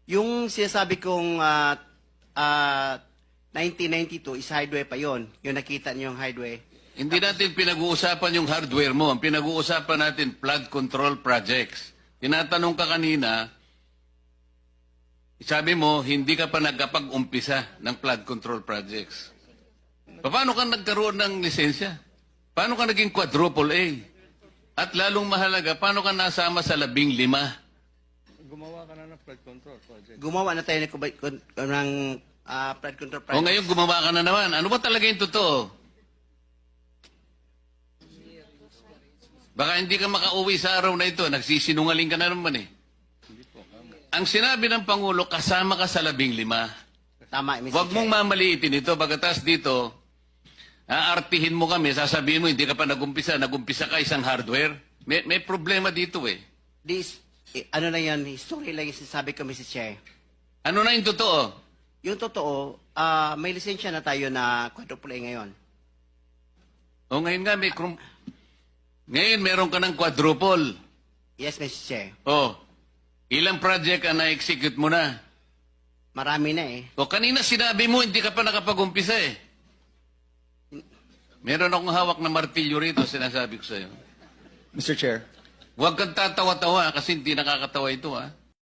Yung sinasabi kong 1992 is highway pa yon. Yung nakita niyo yung highway. Hindi natin pinag-uusapan yung hardware mo. Ang pinag-uusapan natin, flood control projects. Tinatanong ka kanina, sabi mo, hindi ka pa nagkapag-umpisa ng flood control projects. Paano ka nagkaroon ng lisensya? Paano ka naging quadruple A? At lalong mahalaga, paano ka nasama sa 15? Gumawa ka na ng flood control project. Gumawa na tayo ng flood control O project. ngayon gumawa ka na naman. Ano ba talaga yung totoo? Baka hindi ka makauwi sa araw na ito. Nagsisinungaling ka na naman eh. Ang sinabi ng Pangulo, kasama ka sa 15. Tama, Mr. Huwag mong Chair. mamaliitin ito. Bagatas dito, aartihin mo kami, sasabihin mo, hindi ka pa nagumpisa ka isang hardware. May problema dito eh. This, ano na yan, history lang yung sinasabi ko, Mr. Chair. Ano na yung totoo? Yung totoo, may lisensya na tayo na quadruple A ngayon. O ngayon nga, ngayon meron ka ng quadruple. Yes, Mr. Chair. O, ilang project ang na-execute mo na? Marami na eh. O kanina sinabi mo, hindi ka pa nakapag-umpisa eh. Meron akong hawak na martilyo rito, sinasabi ko sa'yo. Mr. Chair. Huwag kang tatawa-tawa kasi hindi nakakatawa ito ha.